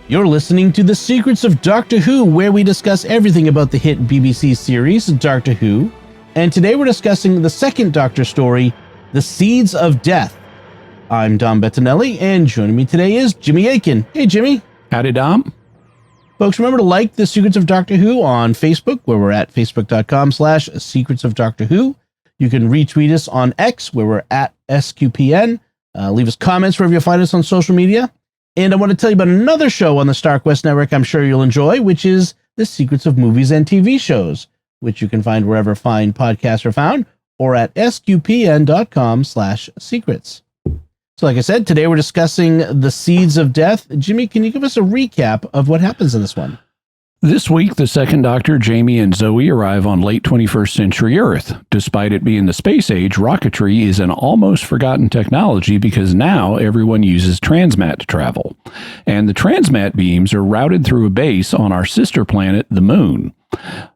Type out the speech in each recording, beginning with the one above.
You're listening to The Secrets of Doctor Who, where we discuss everything about the hit BBC series Doctor Who. And today we're discussing the second Doctor story, The Seeds of Death. I'm Dom Bettinelli, and joining me today is Jimmy Akin. Hey, Jimmy. Howdy, Dom. Folks, remember to like The Secrets of Doctor Who on Facebook, where we're at facebook.com/Secrets of Doctor Who. You can retweet us on X, where we're at SQPN. Leave us comments wherever you find us on social media. And I want to tell you about another show on the StarQuest Network I'm sure you'll enjoy, which is The Secrets of Movies and TV Shows, which you can find wherever fine podcasts are found, or at sqpn.com/secrets. So like I said, today we're discussing The Seeds of Death. Jimmy, can you give us a recap of what happens in this one? This week, the second Doctor, Jamie and Zoe, arrive on late 21st century Earth. Despite it being the space age, rocketry is an almost forgotten technology because now everyone uses transmat to travel. And the transmat beams are routed through a base on our sister planet, the Moon.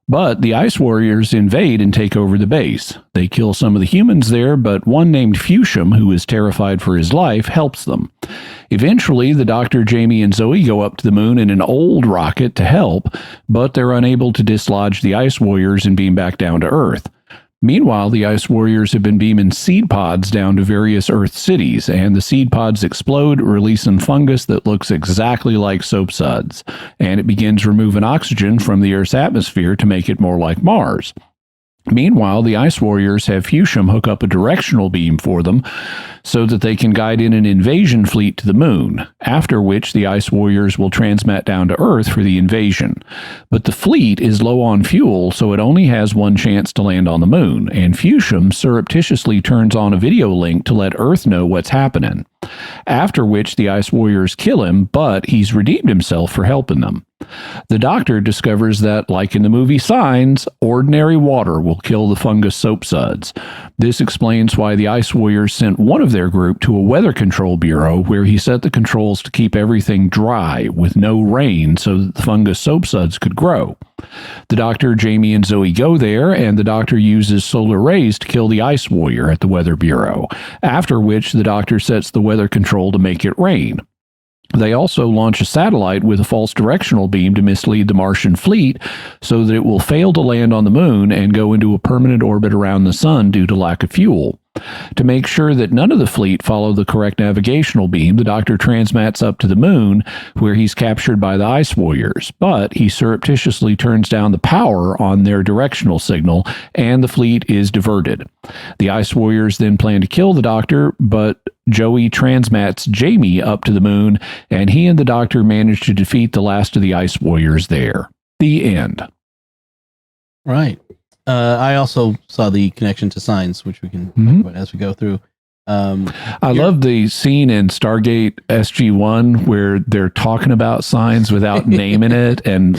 But the Ice Warriors invade and take over the base. They kill some of the humans there, but one named Fusham, who is terrified for his life, helps them. Eventually, the Doctor, Jamie, and Zoe go up to the Moon in an old rocket to help, but they're unable to dislodge the Ice Warriors and beam back down to Earth. Meanwhile, the Ice Warriors have been beaming seed pods down to various Earth cities, and the seed pods explode, releasing fungus that looks exactly like soap suds, and it begins removing oxygen from the Earth's atmosphere to make it more like Mars. Meanwhile, the Ice Warriors have Fusham hook up a directional beam for them so that they can guide in an invasion fleet to the Moon, after which the Ice Warriors will transmat down to Earth for the invasion. But the fleet is low on fuel, so it only has one chance to land on the Moon, and Fusham surreptitiously turns on a video link to let Earth know what's happening. After which the Ice Warriors kill him, but he's redeemed himself for helping them. The Doctor discovers that, like in the movie Signs, ordinary water will kill the fungus soap suds. This explains why the Ice Warriors sent one of their group to a weather control bureau where he set the controls to keep everything dry with no rain so that the fungus soap suds could grow. The Doctor, Jamie, and Zoe go there, and the Doctor uses solar rays to kill the Ice Warrior at the Weather Bureau, after which the Doctor sets the weather control to make it rain. They also launch a satellite with a false directional beam to mislead the Martian fleet so that it will fail to land on the Moon and go into a permanent orbit around the Sun due to lack of fuel. To make sure that none of the fleet follow the correct navigational beam, the Doctor transmats up to the Moon, where he's captured by the Ice Warriors, but he surreptitiously turns down the power on their directional signal, and the fleet is diverted. The Ice Warriors then plan to kill the Doctor, but Joey transmats Jamie up to the Moon, and he and the Doctor manage to defeat the last of the Ice Warriors there. The end. Right. I also saw the connection to Signs, which we can talk about as we go through. I love the scene in Stargate SG-1 where they're talking about Signs without naming it. And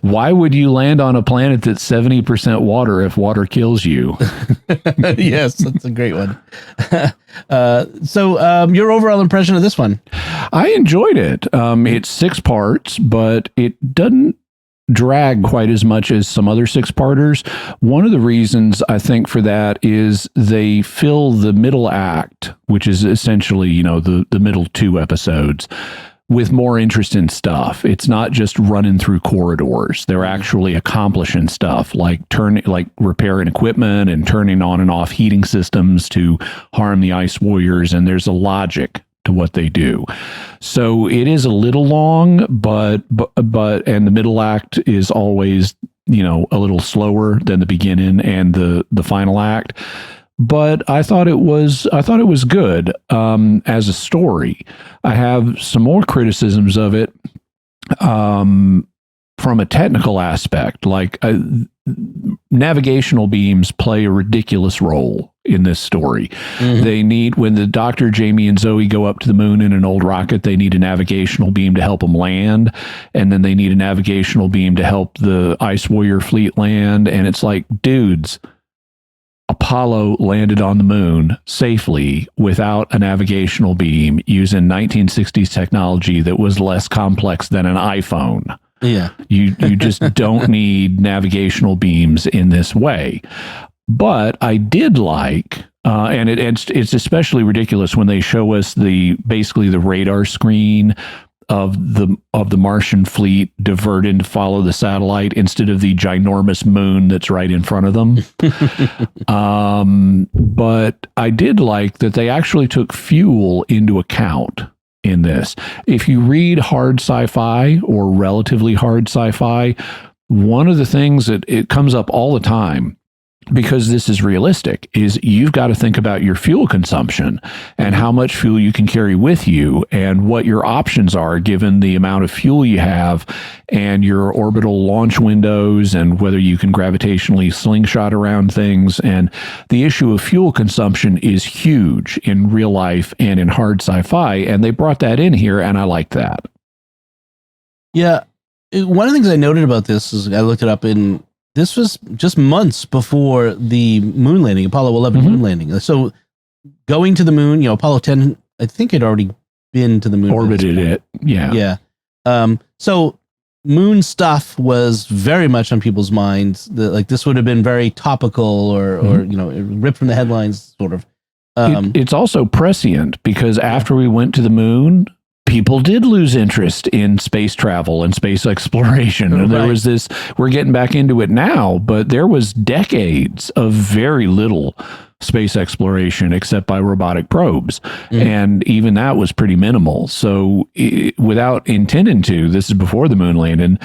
Why would you land on a planet that's 70% water if water kills you? Yes, that's a great one. So your overall impression of this one? I enjoyed it. It's 6 parts, but it doesn't drag quite as much as some other 6-parters. One of the reasons I think for that is they fill the middle act, which is essentially, the middle 2 episodes, with more interesting stuff. It's not just running through corridors. They're actually accomplishing stuff like repairing equipment and turning on and off heating systems to harm the Ice Warriors, and there's a logic to what they do. So it is a little long, but and the middle act is always, a little slower than the beginning and the final act. But I thought it was good as a story. I have some more criticisms of it from a technical aspect, navigational beams play a ridiculous role in this story. They need, when the Doctor, Jamie, and Zoe go up to the Moon in an old rocket, they need a navigational beam to help them land, and then they need a navigational beam to help the Ice Warrior fleet land, and it's like, dudes, Apollo landed on the Moon safely without a navigational beam using 1960s technology that was less complex than an iPhone. Yeah. You just don't need navigational beams in this way. But I did like, and it's especially ridiculous when they show us basically the radar screen of the Martian fleet divert in to follow the satellite instead of the ginormous moon that's right in front of them. But I did like that they actually took fuel into account in this. If you read hard sci-fi or relatively hard sci-fi, one of the things that it comes up all the time, because this is realistic, is you've got to think about your fuel consumption and how much fuel you can carry with you and what your options are given the amount of fuel you have and your orbital launch windows and whether you can gravitationally slingshot around things. And the issue of fuel consumption is huge in real life and in hard sci-fi, and they brought that in here, and I like that. Yeah. One of the things I noted about this is I looked it up in this was just months before the moon landing, Apollo 11 moon landing. So going to the moon, Apollo 10, I think had already been to the moon. Orbited it. Yeah. Yeah. So moon stuff was very much on people's minds. This would have been very topical or ripped from the headlines, sort of. It's also prescient because after we went to the moon, people did lose interest in space travel and space exploration. And there was this, we're getting back into it now, but there was decades of very little space exploration except by robotic probes. And even that was pretty minimal. So without intending to, this is before the moon landing,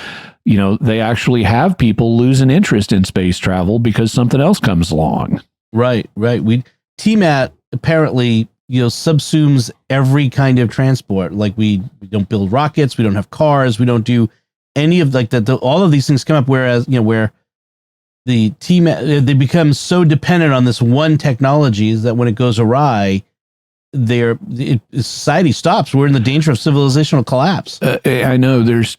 they actually have people losing interest in space travel because something else comes along. Right. TMAT apparently subsumes every kind of transport. Like we don't build rockets, we don't have cars, we don't do any of all of these things come up. Whereas, where the they become so dependent on this one technology is that when it goes awry, society stops. We're in the danger of civilizational collapse. I know there's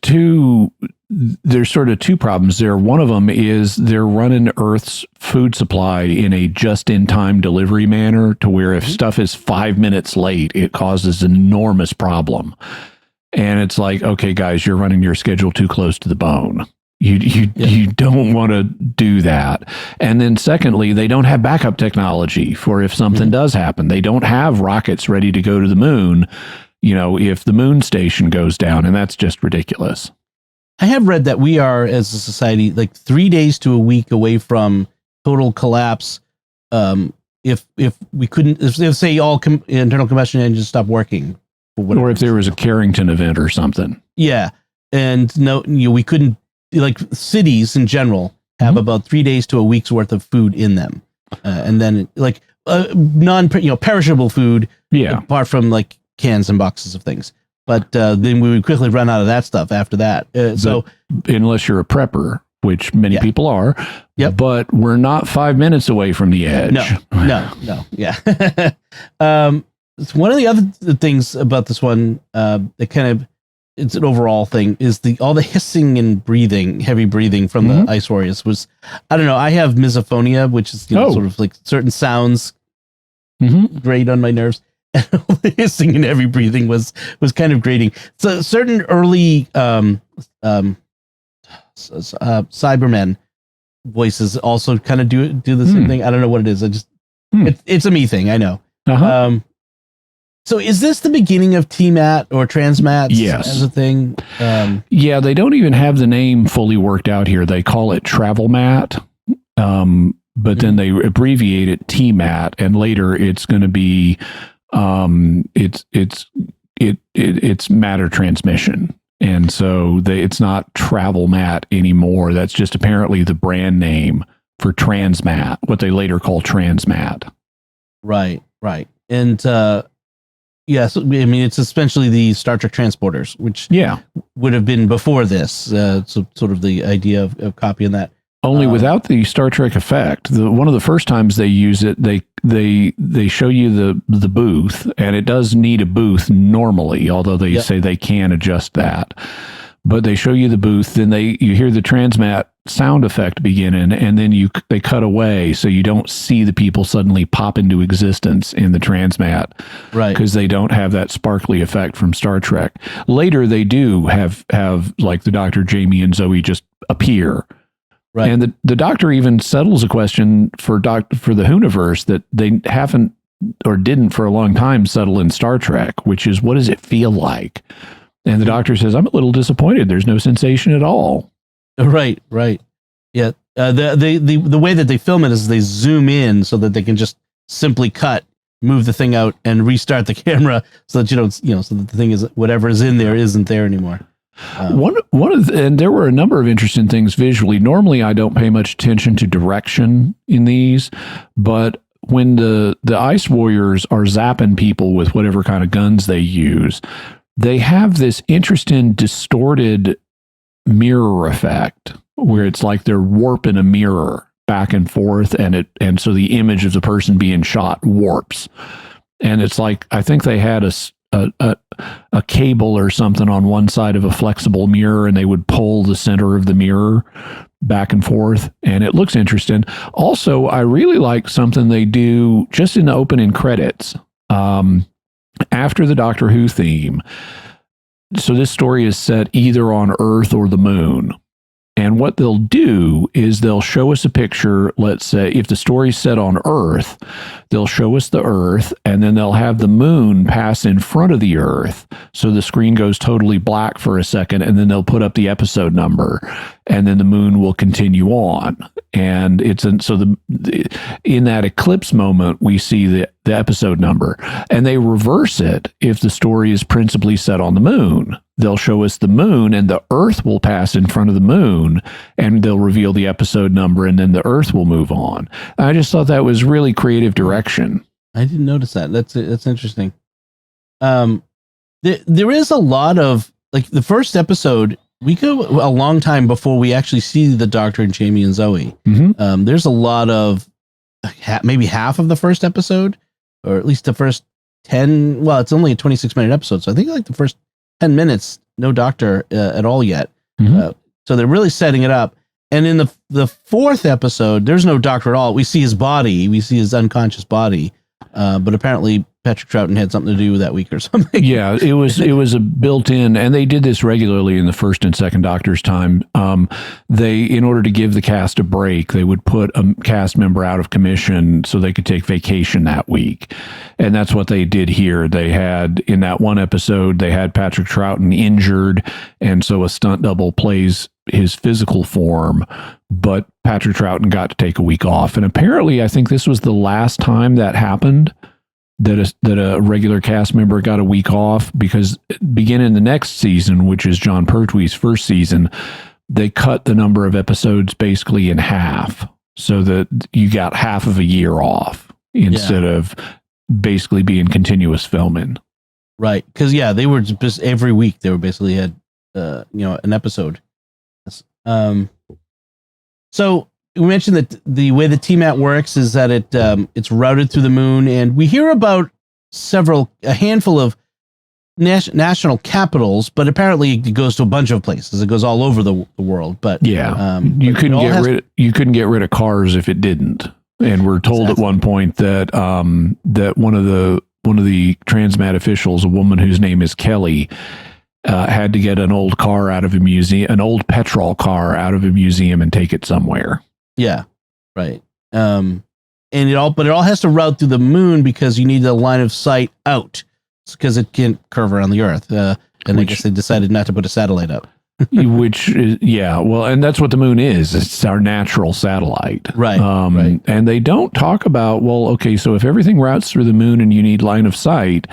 sort of two problems there. One of them is they're running Earth's food supply in a just-in-time delivery manner to where if stuff is 5 minutes late, it causes an enormous problem. And it's like, okay, guys, you're running your schedule too close to the bone. You don't want to do that. And then secondly, they don't have backup technology for if something does happen. They don't have rockets ready to go to the moon, if the moon station goes down, and that's just ridiculous. I have read that we are, as a society, like 3 days to a week away from total collapse. If we couldn't, if say all internal combustion engines stop working, or if there was a Carrington event or something. Yeah, and we couldn't. Like cities in general have about 3 days to a week's worth of food in them, and then perishable food. Yeah, apart from like cans and boxes of things. But then we would quickly run out of that stuff after that. So unless you're a prepper, which many people are, but we're not 5 minutes away from the edge. No. Yeah. One of the other things about this one that kind of, it's an overall thing, is all the hissing and heavy breathing from the Ice Warriors was, I don't know. I have misophonia, which is sort of like certain sounds grate on my nerves. And all the hissing and heavy breathing was kind of grating. So certain early Cybermen voices also kind of do the same thing. I don't know what it is. It's a me thing. I know. So is this the beginning of TMAT or transmat as a thing? Yeah, they don't even have the name fully worked out here. They call it travel mat, but then they abbreviate it TMAT, and later it's going to be it's matter transmission. And so it's not travel mat anymore. That's just apparently the brand name for transmat, what they later call transmat. Right. And yes, I mean, it's essentially the Star Trek transporters, which would have been before this. So sort of the idea of copying that. Only without the Star Trek effect. One of the first times they use it, they show you the booth, and it does need a booth normally, although they say they can adjust that. But they show you the booth, then you hear the transmat sound effect beginning, and then they cut away, so you don't see the people suddenly pop into existence in the transmat, right? Because they don't have that sparkly effect from Star Trek. Later, they do have like the Dr. Jamie and Zoe just appear. Right. And the Doctor even settles a question for the Hooniverse that they haven't or didn't for a long time settle in Star Trek, which is, what does it feel like And the doctor says, I'm a little disappointed. There's no sensation at all. Right. Yeah. The way that they film it is they zoom in so that they can just simply cut, move the thing out, and restart the camera so that so that the thing is, whatever is in there isn't there anymore. And there were a number of interesting things visually. Normally, I don't pay much attention to direction in these, but when the Ice Warriors are zapping people with whatever kind of guns they use, they have this interesting distorted mirror effect where it's like they're warping a mirror back and forth, and so the image of the person being shot warps. And it's like, I think they had a cable or something on one side of a flexible mirror, and they would pull the center of the mirror back and forth, and it looks interesting. Also, I really like something they do just in the opening credits. After the Doctor Who theme, so this story is set either on Earth or the moon. And what they'll do is they'll show us a picture. Let's say if the story's set on Earth, they'll show us the Earth, and then they'll have the moon pass in front of the Earth. So the screen goes totally black for a second, and then they'll put up the episode number, and then the moon will continue on. And in that eclipse moment, we see the episode number, and they reverse it if the story is principally set on the moon. They'll show us the moon, and the Earth will pass in front of the moon, and they'll reveal the episode number, and then the Earth will move on. I just thought that was really creative direction. I didn't notice that. That's interesting. There is a lot of, like, the first episode, we go a long time before we actually see the Doctor and Jamie and Zoe. Mm-hmm. There's a lot of maybe half of the first episode, or at least the first 10. Well, it's only a 26-minute episode, so I think like the first 10 minutes, no Doctor at all yet. Mm-hmm. So they're really setting it up. And in the fourth episode, there's no Doctor at all. We see his body, we see his unconscious body, but apparently Patrick Troughton had something to do with that week or something. Yeah, it was a built-in, and they did this regularly in the first and second Doctor's time. In order to give the cast a break, they would put a cast member out of commission so they could take vacation that week. And that's what they did here. They had, in that one episode, they had Patrick Troughton injured, and so a stunt double plays his physical form, but Patrick Troughton got to take a week off. And apparently, I think this was the last time that happened, that a regular cast member got a week off, because beginning the next season, which is John Pertwee's first season, they cut the number of episodes basically in half, so that you got half of a year off instead of basically being continuous filming. Right. Because, they were just every week they were basically had, an episode. So we mentioned that the way the TMAT works is that it's routed through the moon, and we hear about a handful of national capitals, but apparently it goes to a bunch of places. It goes all over the world. But you couldn't get rid of cars if it didn't. And we're told at one point that that one of the Transmat officials, a woman whose name is Kelly, had to get an old car out of a museum, an old petrol car out of a museum, and take it somewhere. Yeah, right. And it all has to route through the moon because you need a line of sight out, because it can't curve around the Earth. I guess they decided not to put a satellite up. Which is, and that's what the moon is. It's our natural satellite. Right. Right. And they don't talk about, so if everything routes through the moon and you need line of sight,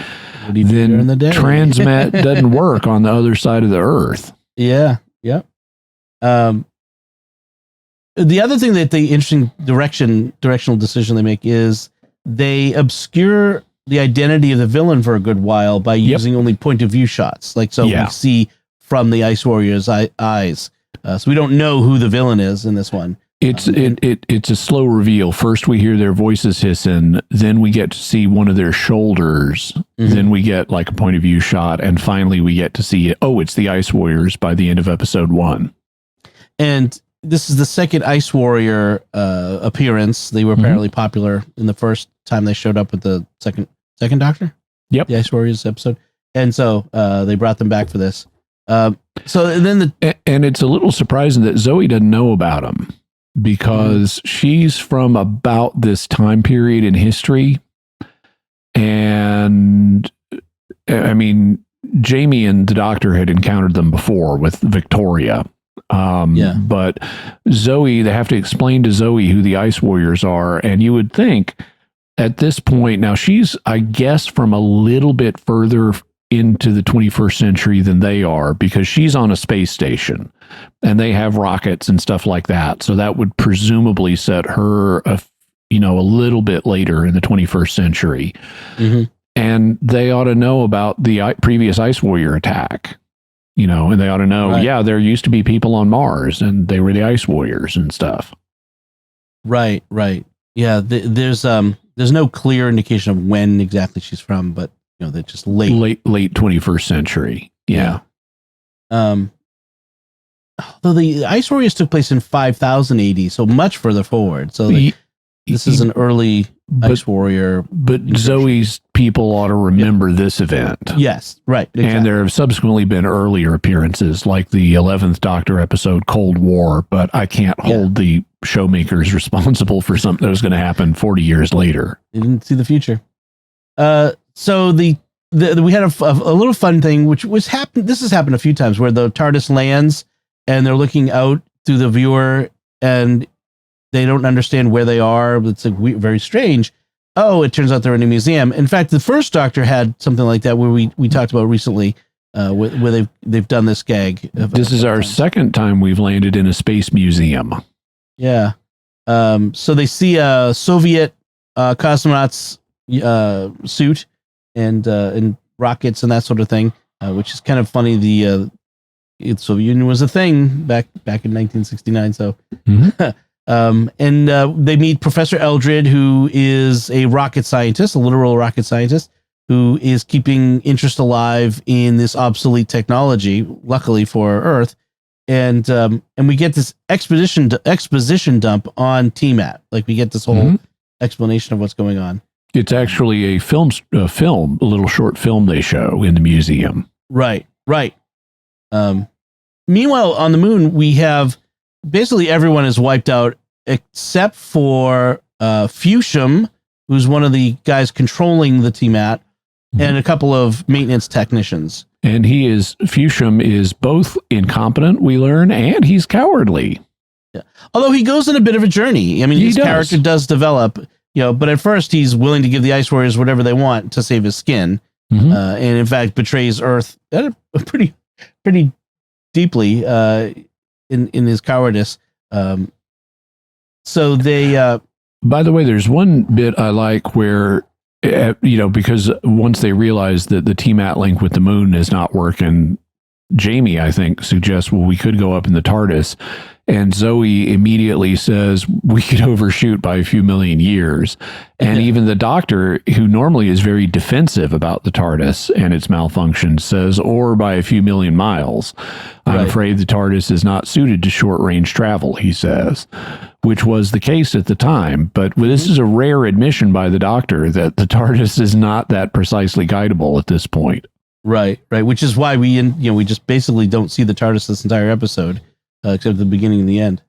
then Transmat doesn't work on the other side of the Earth. Yeah. Yeah. The other thing that the interesting directional decision they make is they obscure the identity of the villain for a good while by using only point of view shots. We see from the Ice Warriors' eyes. So we don't know who the villain is in this one. It's a slow reveal. First we hear their voices hissing, then we get to see one of their shoulders, then we get like a point of view shot, and finally we get to see it's the Ice Warriors by the end of episode 1. And this is the second Ice Warrior appearance. They were apparently popular in the first time they showed up with the second Doctor. Yep. The Ice Warriors episode. And so they brought them back for this. And it's a little surprising that Zoe doesn't know about them, because she's from about this time period in history. And I mean, Jamie and the doctor had encountered them before with Victoria. But Zoe, they have to explain to Zoe who the Ice Warriors are. And you would think at this point, now she's, I guess, from a little bit further into the 21st century than they are, because she's on a space station and they have rockets and stuff like that. So that would presumably set her, a little bit later in the 21st century. Mm-hmm. And they ought to know about the previous Ice Warrior attack, and they ought to know, right. There used to be people on Mars and they were the Ice Warriors and stuff. Right. Yeah. There's no clear indication of when exactly she's from, but they're just late 21st century. Yeah. Though the Ice Warriors took place in 5000 AD, so much further forward. So this is an early Ice Warrior. But Zoe's people ought to remember this event. Yes, right. Exactly. And there have subsequently been earlier appearances, like the 11th Doctor episode, Cold War, but I can't hold the showmakers responsible for something that was going to happen 40 years later. They didn't see the future. So we had a little fun thing, which was happened. This has happened a few times, where the TARDIS lands and they're looking out through the viewer and they don't understand where they are. It's very strange. Oh, it turns out they're in a museum. In fact, the first Doctor had something like that, where we talked about recently, where they've done this gag. This is our second time we've landed in a space museum. Yeah. So they see a Soviet cosmonaut's suit and rockets and that sort of thing, which is kind of funny. The Soviet Union was a thing back in 1969. So. Mm-hmm. And they meet Professor Eldred, who is a rocket scientist, a literal rocket scientist, who is keeping interest alive in this obsolete technology, luckily for Earth. And we get this exposition dump on TMAT. Like, we get this whole explanation of what's going on. It's actually a little short film they show in the museum. Right. Meanwhile, on the moon, we have basically everyone is wiped out except for Fusham, who's one of the guys controlling the TMAT, and a couple of maintenance technicians. And Fusham is both incompetent, we learn, and he's cowardly. Yeah. Although he goes on a bit of a journey. I mean, his character does develop, but at first he's willing to give the Ice Warriors whatever they want to save his skin. Mm-hmm. And in fact betrays Earth pretty deeply in his cowardice. So they by the way, there's one bit I like where because once they realize that the TMAT link with the moon is not working, Jamie, I think, suggests, well, we could go up in the TARDIS, and Zoe immediately says we could overshoot by a few million years. And even the Doctor, who normally is very defensive about the TARDIS and its malfunction, says, or by a few million miles. I'm afraid the TARDIS is not suited to short-range travel, he says, which was the case at the time. But this is a rare admission by the Doctor that the TARDIS is not that precisely guidable at this point. Right. Which is why we just basically don't see the TARDIS this entire episode, except the beginning and the end.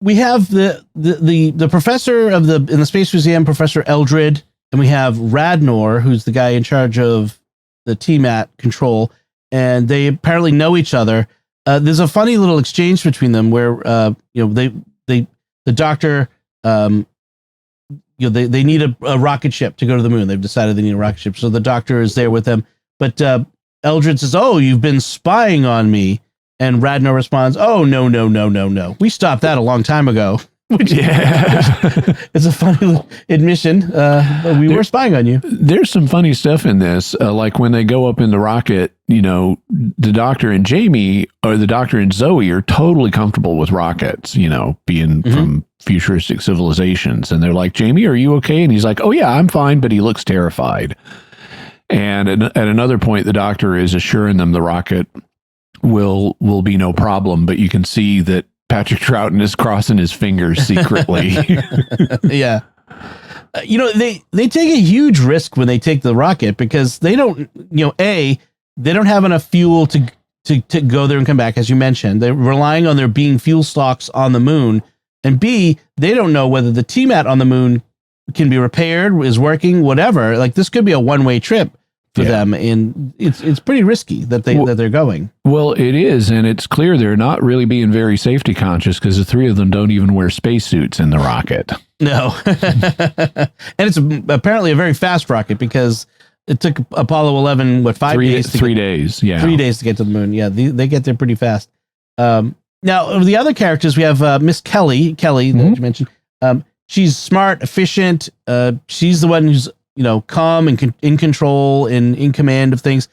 We have the professor in the Space Museum, Professor Eldred, and we have Radnor, who's the guy in charge of the TMAT control, and they apparently know each other. There's a funny little exchange between them where the Doctor they need a rocket ship to go to the moon. They've decided they need a rocket ship, so the Doctor is there with them. But Eldred says, "Oh, you've been spying on me," and Radnor responds, "Oh, no. We stopped that a long time ago." Which it's a funny little admission. We were spying on you. There's some funny stuff in this, like when they go up in the rocket. The Doctor and Jamie, or the Doctor and Zoe, are totally comfortable with rockets. Being from futuristic civilizations, and they're like, "Jamie, are you okay?" And he's like, "Oh yeah, I'm fine," but he looks terrified. And at another point, the Doctor is assuring them the rocket will be no problem, but you can see that Patrick Troughton is crossing his fingers secretly. Yeah. They take a huge risk when they take the rocket, because they don't, they don't have enough fuel to go there and come back, as you mentioned. They're relying on there being fuel stocks on the moon. And B, they don't know whether the TMAT on the moon can be repaired, is working, whatever. Like, this could be a one-way trip for them, and it's pretty risky that they're going. Well, it is, and it's clear they're not really being very safety conscious because the three of them don't even wear spacesuits in the rocket. No, and it's apparently a very fast rocket because it took Apollo 11 3 days to get to the moon. Yeah, they get there pretty fast. Now, of the other characters, we have Miss Kelly that you mentioned. She's smart, efficient. She's the one who's calm and in control and in command of things.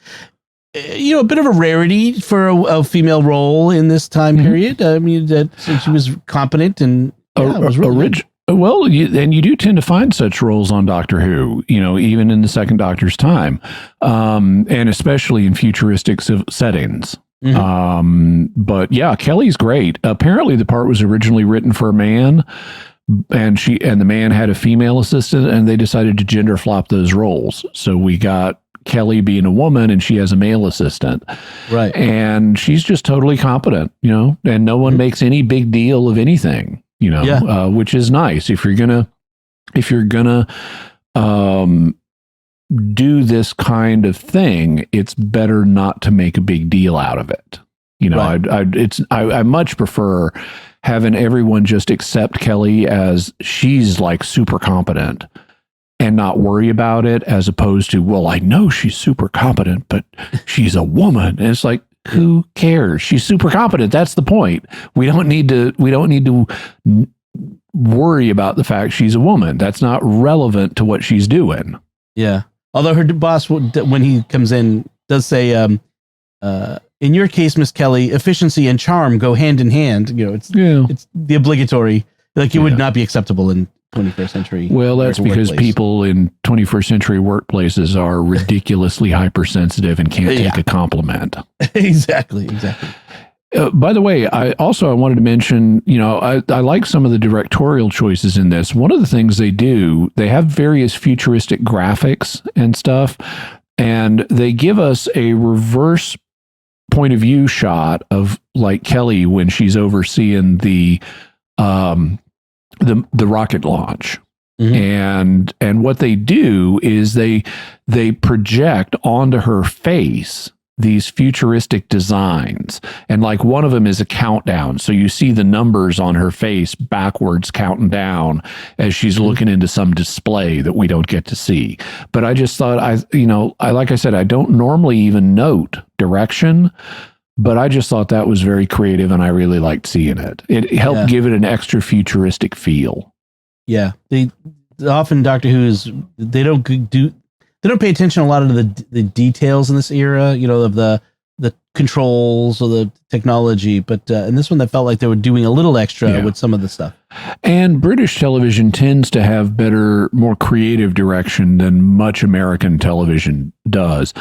A bit of a rarity for a female role in this time period. I mean, that she was competent and was really good. Well, and you do tend to find such roles on Doctor Who, even in the second Doctor's time, and especially in futuristic settings. But yeah, Kelly's great. Apparently the part was originally written for a man, and the man had a female assistant, and they decided to gender flop those roles. So we got Kelly being a woman and she has a male assistant. Right. And she's just totally competent, and no one makes any big deal of anything, which is nice. If you're gonna do this kind of thing, it's better not to make a big deal out of it. I much prefer having everyone just accept Kelly as she's like super competent and not worry about it, as opposed to, well, I know she's super competent, but she's a woman. And it's like, who cares? She's super competent. That's the point. We don't need to worry about the fact she's a woman. That's not relevant to what she's doing. Yeah. Although her boss, when he comes in, does say, in your case, Miss Kelly, efficiency and charm go hand in hand. It's the obligatory, like it would not be acceptable in 21st century. Well, that's because people in 21st century workplaces are ridiculously hypersensitive and can't take a compliment. Exactly. By the way, I wanted to mention, I like some of the directorial choices in this. One of the things they do, they have various futuristic graphics and stuff, and they give us a reverse point of view shot of like Kelly when she's overseeing the rocket launch. And what they do is they project onto her face these futuristic designs, and like one of them is a countdown, so you see the numbers on her face backwards counting down as she's looking into some display that we don't get to see. But I just thought, like I said, I don't normally even note direction, but I just thought that was very creative, and I really liked seeing it. It helped give it an extra futuristic feel. Yeah, they often Doctor Who they don't pay attention a lot of the details in this era, of the controls or the technology. But in this one, they felt like they were doing a little extra with some of the stuff. And British television tends to have more creative direction than much American television does.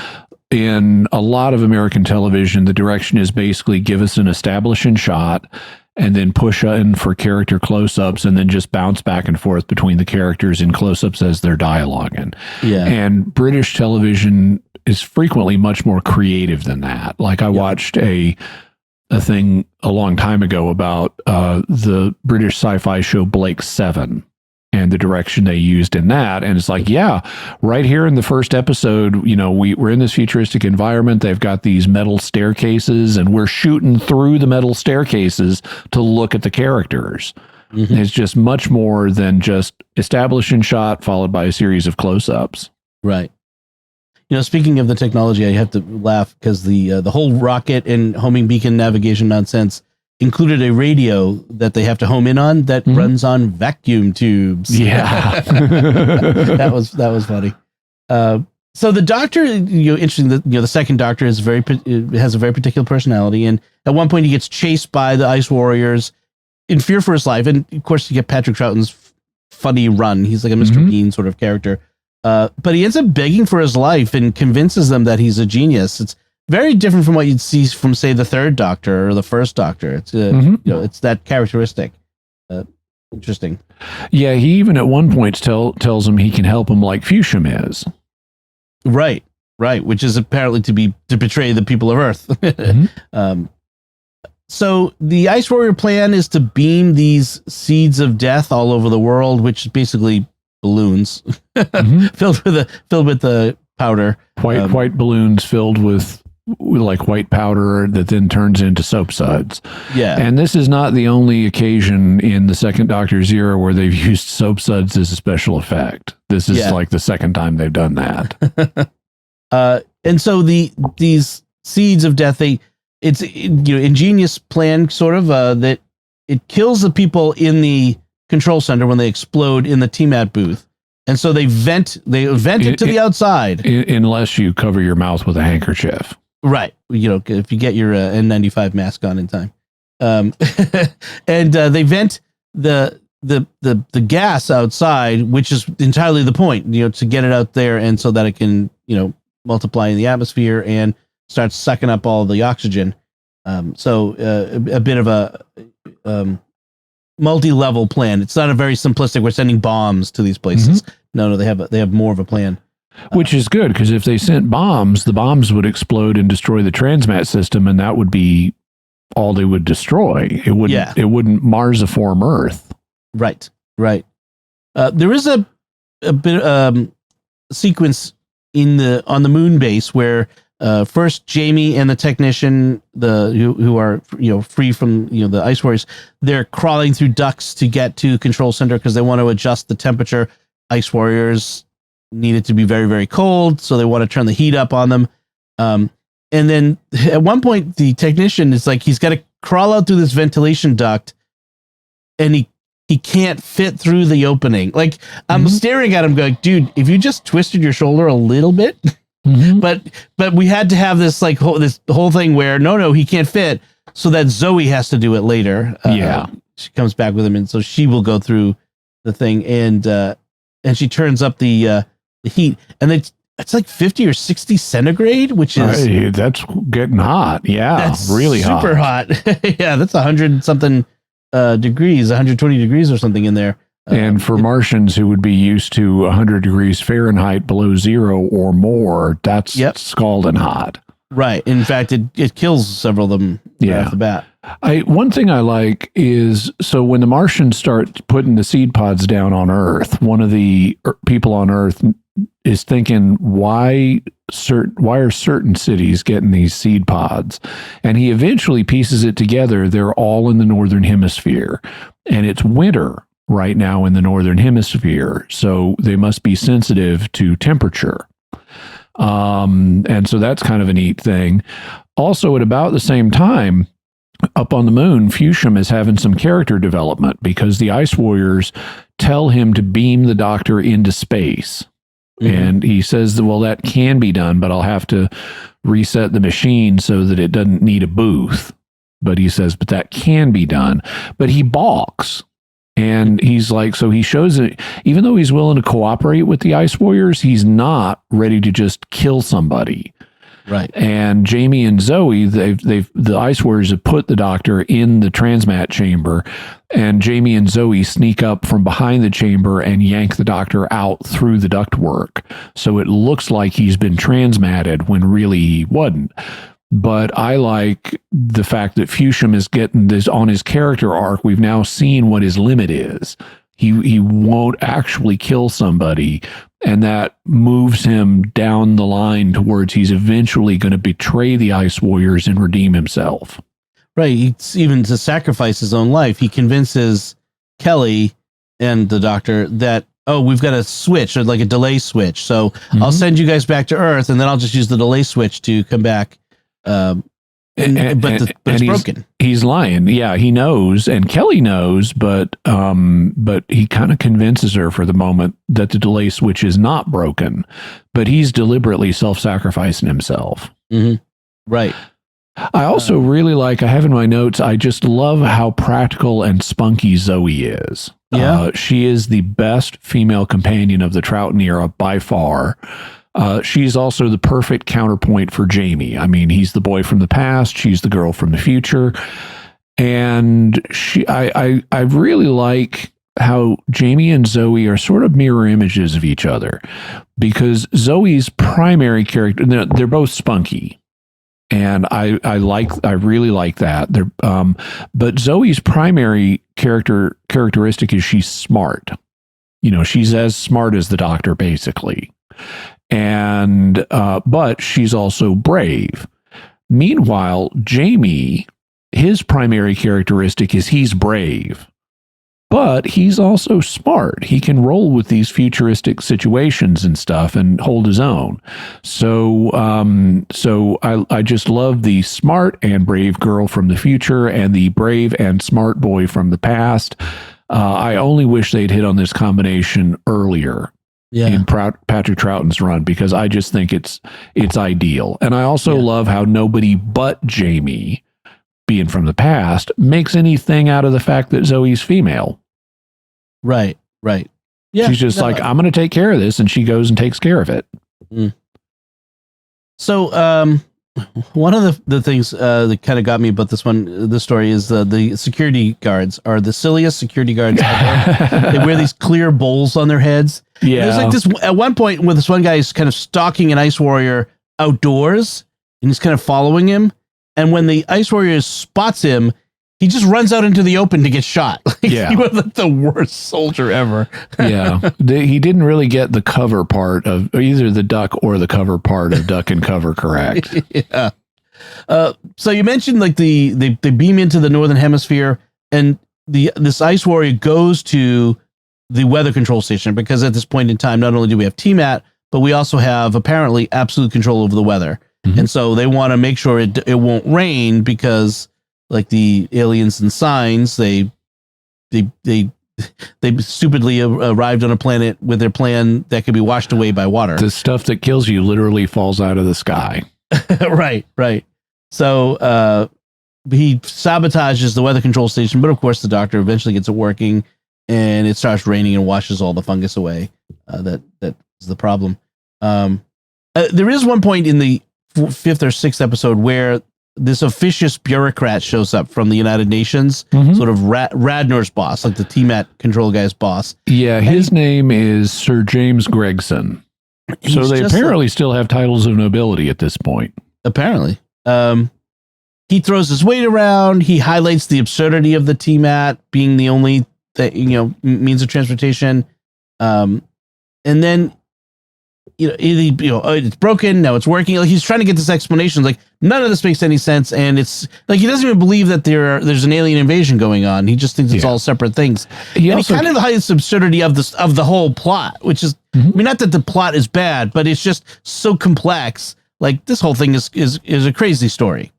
In a lot of American television, the direction is basically give us an establishing shot and then push in for character close-ups and then just bounce back and forth between the characters in close-ups as they're dialoguing. Yeah. And British television is frequently much more creative than that. Like I watched a thing a long time ago about the British sci-fi show Blake 7 and the direction they used in that. And it's like, right here in the first episode, we're in this futuristic environment. They've got these metal staircases and we're shooting through the metal staircases to look at the characters. It's just much more than just establishing shot followed by a series of close-ups. Right. Speaking of the technology, I have to laugh because the whole rocket and homing beacon navigation nonsense included a radio that they have to home in on that runs on vacuum tubes. Yeah. that was funny. So the Doctor, interesting that the second Doctor has a very particular personality, and at one point he gets chased by the Ice Warriors in fear for his life, and of course you get Patrick Troughton's funny run. He's like a Mr. Bean sort of character, but he ends up begging for his life and convinces them that he's a genius. It's very different from what you'd see from, say, the third Doctor or the first Doctor. It's it's that characteristic. Interesting. Yeah, he even at one point tells him he can help him like Fusham is. Right, which is apparently to betray the people of Earth. So the Ice Warrior plan is to beam these seeds of death all over the world, which is basically balloons filled with the powder. White balloons filled with like white powder that then turns into soap suds. Yeah. And this is not the only occasion in the second Doctor's era where they've used soap suds as a special effect. This is like the second time they've done that. And so these seeds of death, it's ingenious plan sort of that it kills the people in the control center when they explode in the TMAT booth. And so they vent it to the outside. Unless you cover your mouth with a handkerchief. Right. If you get your N95 mask on in time. And they vent the gas outside, which is entirely the point, to get it out there and so that it can, multiply in the atmosphere and start sucking up all the oxygen. So a bit of a multi-level plan. It's not a very simplistic, we're sending bombs to these places. No, they have more of a plan. Which is good, because if they sent bombs, the bombs would explode and destroy the transmat system, and that would be all they would destroy. It wouldn't Marsiform Earth. Right. There is a bit sequence on the moon base where first Jamie and the technician, who are free from the ice warriors, they're crawling through ducts to get to control center because they want to adjust the temperature. Ice warriors need it to be very, very cold, so they want to turn the heat up on them. And then at one point, the technician is like, he's got to crawl out through this ventilation duct, and he can't fit through the opening. Like, I'm staring at him going, dude, if you just twisted your shoulder a little bit, but we had to have this this whole thing where no, he can't fit, so that Zoe has to do it later. She comes back with him, and so she will go through the thing, and she turns up the heat, and it's like 50 or 60 centigrade, which is that's getting hot. Yeah, that's really super hot. Yeah, that's 100 something degrees, 120 degrees or something in there. And for Martians who would be used to 100 degrees Fahrenheit below zero or more, that's scalding hot. Right. In fact, it kills several of them right off the bat. One thing I like is, so when the Martians start putting the seed pods down on Earth, one of the people on Earth is thinking, why are certain cities getting these seed pods? And he eventually pieces it together. They're all in the Northern Hemisphere, and it's winter right now in the Northern Hemisphere, so they must be sensitive to temperature. And so that's kind of a neat thing. Also, at about the same time, up on the moon, Fusham is having some character development because the Ice Warriors tell him to beam the Doctor into space. And he says, well, that can be done, but I'll have to reset the machine so that it doesn't need a booth. But he says, but that can be done. But he balks. And he's like, so he shows it, even though he's willing to cooperate with the Ice Warriors, he's not ready to just kill somebody. Right. And Jamie and Zoe, the Ice Warriors have put the Doctor in the transmat chamber, and Jamie and Zoe sneak up from behind the chamber and yank the Doctor out through the ductwork. So it looks like he's been transmatted when really he wasn't. But I like the fact that Fusham is getting this on his character arc. We've now seen what his limit is. He won't actually kill somebody, and that moves him down the line towards he's eventually going to betray the Ice Warriors and redeem himself. Right. He's even to sacrifice his own life. He convinces Kelly and the Doctor that, we've got a switch, or like a delay switch. So I'll send you guys back to Earth, and then I'll just use the delay switch to come back. But it's broken. He's lying. Yeah, he knows, and Kelly knows, but he kind of convinces her for the moment that the delay switch is not broken, but he's deliberately self-sacrificing himself. Right. I also really like, I have in my notes, I just love how practical and spunky Zoe is. Yeah. She is the best female companion of the Troughton era by far. She's also the perfect counterpoint for Jamie. I mean, he's the boy from the past. She's the girl from the future. And I really like how Jamie and Zoe are sort of mirror images of each other, because Zoe's primary character, they're both spunky. And I really like that. But Zoe's primary characteristic is she's smart. She's as smart as the Doctor, basically. and but she's also brave. Meanwhile, Jamie, his primary characteristic is he's brave, but he's also smart. He can roll with these futuristic situations and stuff and hold his own. So I just love the smart and brave girl from the future and the brave and smart boy from the past. I only wish they'd hit on this combination earlier in Patrick Troughton's run, because I just think it's ideal. And I also love how nobody but Jamie, being from the past, makes anything out of the fact that Zoe's female. Right. Yeah. She's just like, I'm going to take care of this. And she goes and takes care of it. Mm. So, one of the things that kind of got me about this story is the security guards are the silliest security guards ever. They wear these clear bowls on their heads. Yeah. There's like this at one point where this one guy is kind of stalking an ice warrior outdoors, and he's kind of following him. And when the ice warrior spots him, he just runs out into the open to get shot. He was like the worst soldier ever. He didn't really get the cover part of either the duck or the cover part of duck and cover correct. So you mentioned like they beam into the northern hemisphere, and this ice warrior goes to the weather control station, because at this point in time, not only do we have TMAT, but we also have apparently absolute control over the weather. Mm-hmm. And so they want to make sure it won't rain, because like the aliens and signs, they stupidly arrived on a planet with their plan that could be washed away by water. The stuff that kills you literally falls out of the sky. Right. So he sabotages the weather control station, but of course the doctor eventually gets it working, and it starts raining and washes all the fungus away. That is the problem. There is one point in the fifth or sixth episode where this officious bureaucrat shows up from the United Nations, sort of Radnor's boss, like the TMAT control guy's boss. Yeah, his name is Sir James Gregson. So they apparently still have titles of nobility at this point. Apparently. He throws his weight around. He highlights the absurdity of the TMAT being the only means of transportation. And then it's broken. Now it's working. Like, he's trying to get this explanation. Like, none of this makes any sense. And it's like, he doesn't even believe that there's an alien invasion going on. He just thinks it's all separate things. He kind of highlights the absurdity of the whole plot, which is, I mean, not that the plot is bad, but it's just so complex. Like, this whole thing is a crazy story.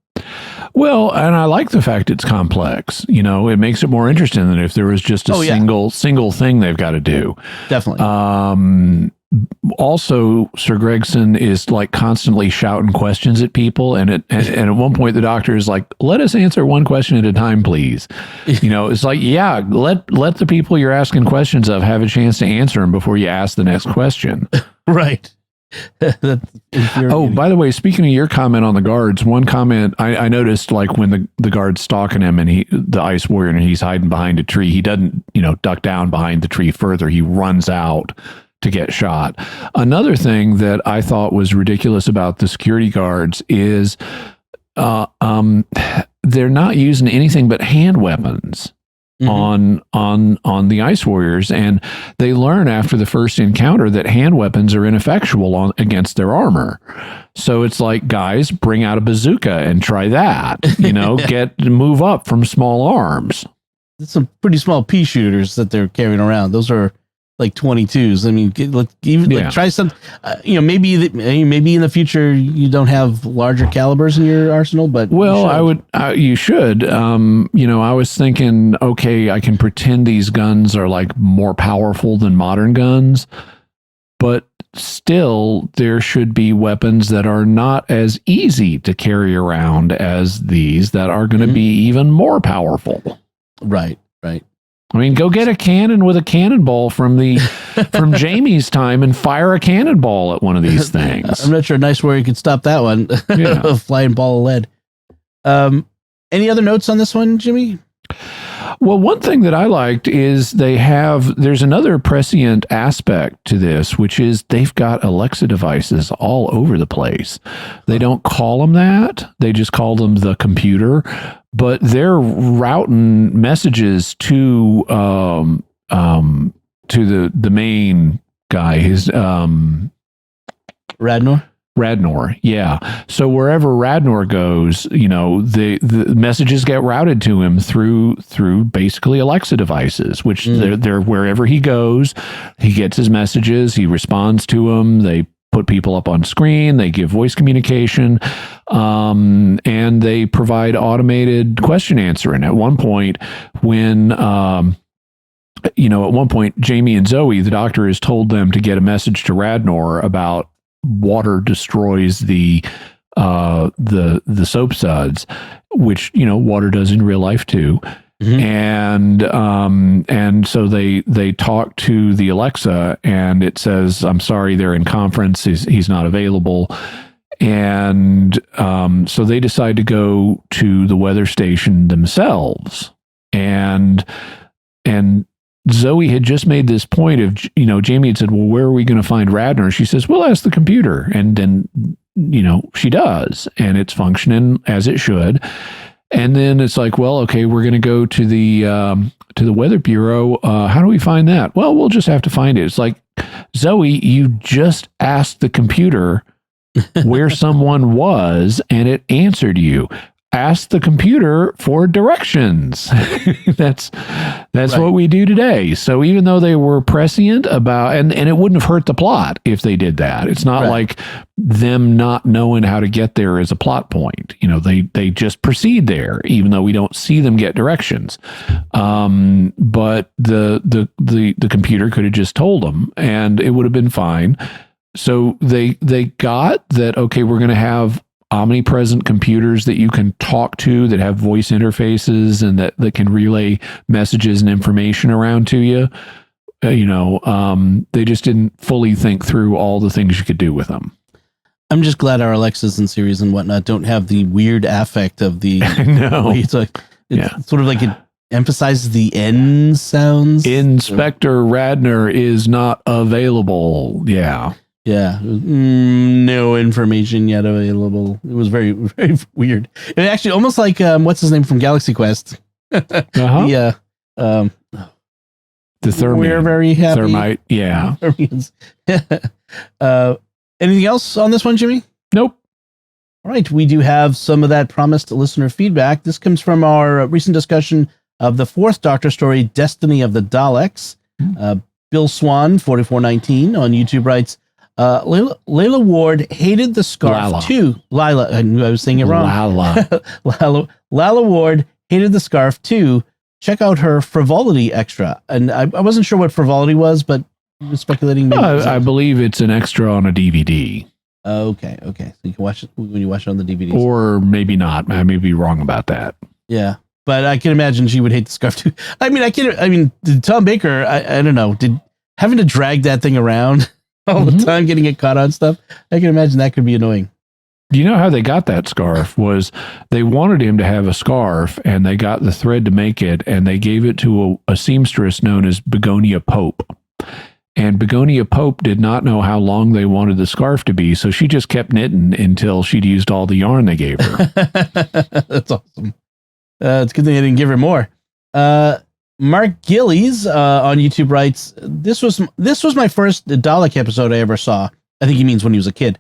Well, and I like the fact it's complex. It makes it more interesting than if there was just a single thing they've got to do. Definitely. Also, Sir Gregson is like constantly shouting questions at people, and at one point the doctor is like, "Let us answer one question at a time, please." It's like, let the people you're asking questions of have a chance to answer them before you ask the next question. Right. Oh, by the way, speaking of your comment on the guards, one comment I noticed, like when the guard's stalking him and the ice warrior, and he's hiding behind a tree, he doesn't duck down behind the tree further. He runs out to get shot. Another thing that I thought was ridiculous about the security guards is they're not using anything but hand weapons on the ice warriors, and they learn after the first encounter that hand weapons are ineffectual against their armor. So it's like, guys, bring out a bazooka and try that. Move up from small arms. It's some pretty small pea shooters that they're carrying around. Those are like 22s. I mean, try some. Maybe in the future you don't have larger calibers in your arsenal, but you should. I was thinking, okay, I can pretend these guns are like more powerful than modern guns, but still there should be weapons that are not as easy to carry around as these that are going to be even more powerful. Right. I mean, go get a cannon with a cannonball from Jamie's time and fire a cannonball at one of these things. I'm not sure a nice warrior could stop that one. A flying ball of lead. Any other notes on this one, Jimmy? Well, one thing that I liked is there's another prescient aspect to this, which is they've got Alexa devices all over the place. They don't call them that. They just call them the computer. But they're routing messages to the main guy. Radnor, yeah. So wherever Radnor goes, the messages get routed to him through basically Alexa devices, which they're wherever he goes, he gets his messages, he responds to them. They put people up on screen, they give voice communication, and they provide automated question answering. At one point, Jamie and Zoe, the doctor, has told them to get a message to Radnor about water destroys the soap suds, which water does in real life too. And so they talk to the Alexa, and it says, "I'm sorry, they're in conference. He's not available." And so they decide to go to the weather station themselves, and Zoe had just made this point of, Jamie had said, "Well, where are we going to find Radnor?" She says, "We'll ask the computer." And then, she does, and it's functioning as it should. And then it's like, well, okay, we're going to go to the Weather Bureau. How do we find that? Well, we'll just have to find it. It's like, Zoe, you just asked the computer where someone was, and it answered you. Ask the computer for directions. That's right. What we do today. So even though they were prescient about, and it wouldn't have hurt the plot if they did that. It's not like them not knowing how to get there is a plot point. They just proceed there, even though we don't see them get directions. But the computer could have just told them, and it would have been fine. So they got that. Okay, we're going to have omnipresent computers that you can talk to, that have voice interfaces, and that can relay messages and information around to you. They just didn't fully think through all the things you could do with them. I'm just glad our Alexas and Siris and whatnot don't have the weird affect of the. No, it's sort of like it emphasizes the N sounds. Inspector Radnor is not available. Yeah. Yeah, no information yet available. It was very, very weird. It actually almost like what's his name from Galaxy Quest? The Thermite. We're very happy. Thermite, yeah. Anything else on this one, Jimmy? Nope. All right, we do have some of that promised listener feedback. This comes from our recent discussion of the fourth Doctor story, Destiny of the Daleks. Bill Swan, 4419 on YouTube writes, Layla Ward hated the scarf too. Lila, I knew I was saying it wrong. Lala Ward hated the scarf too. Check out her frivolity extra. And I wasn't sure what frivolity was, but I was speculating. Maybe I believe it's an extra on a DVD. Okay. So you can watch it when you watch it on the DVD. Or maybe not. I may be wrong about that. Yeah. But I can imagine she would hate the scarf too. Tom Baker, I don't know, having to drag that thing around all the time, getting it caught on stuff, I can imagine that could be annoying. Do you know how they got that scarf? Was they wanted him to have a scarf, and they got the thread to make it, and they gave it to a seamstress known as Begonia Pope. And Begonia Pope did not know how long they wanted the scarf to be, so she just kept knitting until she'd used all the yarn they gave her. That's awesome. It's a good thing they didn't give her more. Mark Gillies on YouTube writes, this was my first Dalek episode I ever saw. I think he means when he was a kid.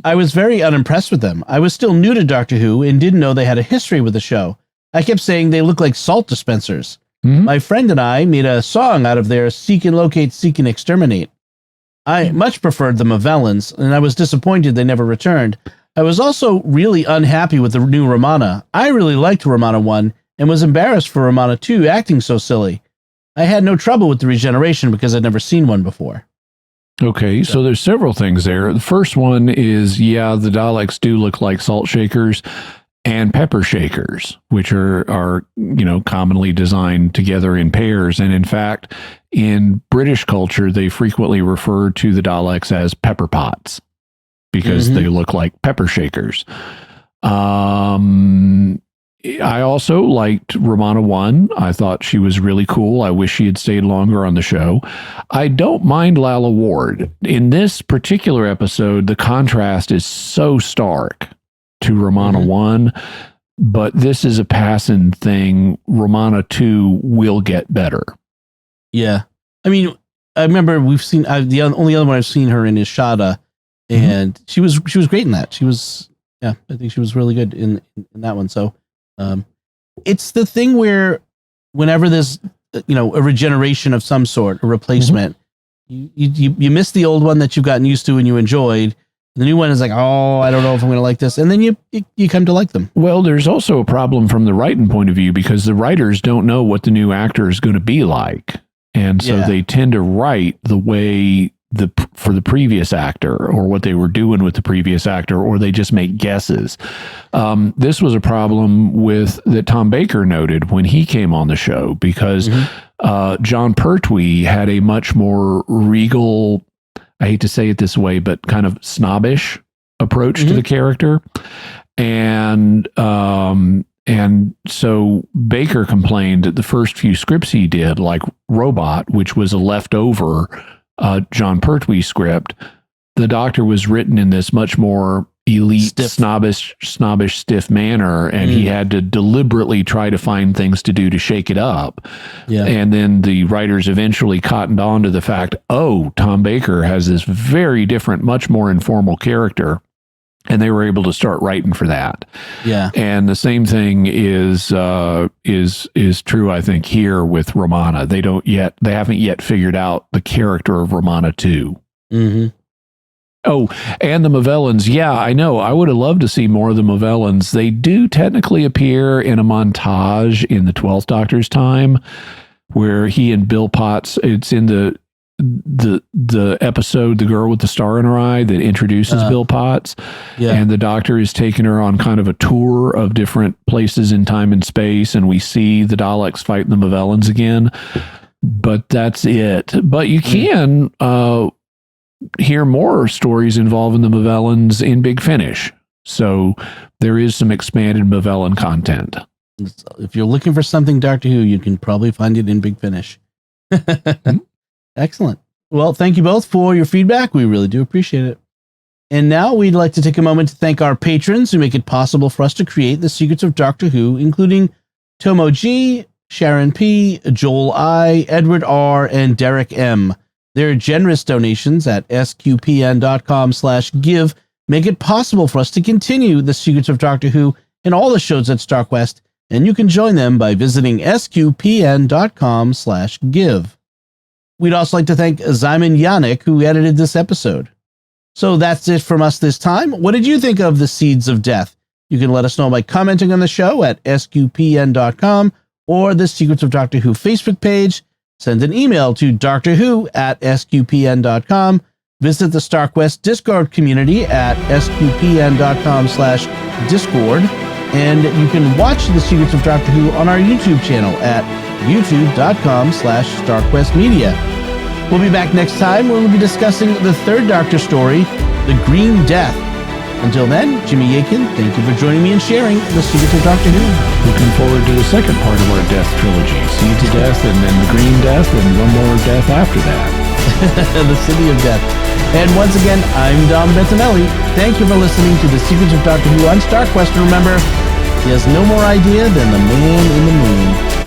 I was very unimpressed with them. I was still new to Doctor Who and didn't know they had a history with the show. I kept saying they look like salt dispensers. My friend and I made a song out of their Seek and Locate, Seek and Exterminate. I much preferred the Movellans, and I was disappointed they never returned. I was also really unhappy with the new Romana. I really liked Romana 1 and was embarrassed for Romana 2 acting so silly. I had no trouble with the regeneration because I'd never seen one before. Okay, so there's several things there. The first one is, the Daleks do look like salt shakers and pepper shakers, which are commonly designed together in pairs. And in fact, in British culture, they frequently refer to the Daleks as pepper pots because they look like pepper shakers. I also liked Romana 1. I thought she was really cool. I wish she had stayed longer on the show. I don't mind Lalla Ward. In this particular episode, the contrast is so stark to Romana 1, but this is a passing thing. Romana 2 will get better. Yeah. I mean, I remember we've seen, the only other one I've seen her in is Shada, and she was great in that. I think she was really good in that one. So it's the thing where whenever there's a regeneration of some sort, a replacement, you miss the old one that you've gotten used to and you enjoyed. The new one is like, oh, I don't know if I'm going to like this. And then you come to like them. Well, there's also a problem from the writing point of view because the writers don't know what the new actor is going to be like. And so they tend to write the way for the previous actor or what they were doing with the previous actor, or they just make guesses. This was a problem that Tom Baker noted when he came on the show because John Pertwee had a much more regal, I hate to say it this way, but kind of snobbish approach to the character. And so Baker complained that the first few scripts he did, like Robot, which was a leftover John Pertwee script, the Doctor was written in this much more elite, snobbish, stiff manner, and he had to deliberately try to find things to do to shake it up. Yeah. And then the writers eventually cottoned on to the fact, oh, Tom Baker has this very different, much more informal character. And they were able to start writing for that. Yeah. And the same thing is true, I think, here with Romana. They haven't yet figured out the character of Romana too. Oh, and the Movellans. Yeah, I know. I would have loved to see more of the Movellans. They do technically appear in a montage in the 12th Doctor's time where he and Bill Potts, it's in the episode, The Girl with the Star in Her Eye, that introduces Bill Potts. Yeah. And the Doctor is taking her on kind of a tour of different places in time and space, and we see the Daleks fighting the Movellans again. But that's it. But you can hear more stories involving the Movellans in Big Finish. So there is some expanded Movellan content. If you're looking for something Doctor Who, you can probably find it in Big Finish. Excellent. Well, thank you both for your feedback. We really do appreciate it. And now we'd like to take a moment to thank our patrons who make it possible for us to create the Secrets of Doctor Who, including Tomo G, Sharon P, Joel I, Edward R, and Derek M. Their generous donations at sqpn.com/give make it possible for us to continue the Secrets of Doctor Who and all the shows at StarQuest, and you can join them by visiting sqpn.com/give. We'd also like to thank Zyman Yannick, who edited this episode. So that's it from us this time. What did you think of the Seeds of Death? You can let us know by commenting on the show at sqpn.com or the Secrets of Doctor Who Facebook page. Send an email to drwho@sqpn.com. Visit the StarQuest Discord community at sqpn.com/discord. And you can watch the Secrets of Doctor Who on our YouTube channel at youtube.com/StarQuestMedia. We'll be back next time when we'll be discussing the third Doctor story, The Green Death. Until then, Jimmy Akin, thank you for joining me and sharing the Secrets of Doctor Who. Looking forward to the second part of our Death trilogy, Seeds of Death, and then The Green Death, and one more death after that. The City of Death. And once again, I'm Dom Bettinelli. Thank you for listening to the Secrets of Doctor Who on StarQuest. And remember, he has no more idea than the man in the moon.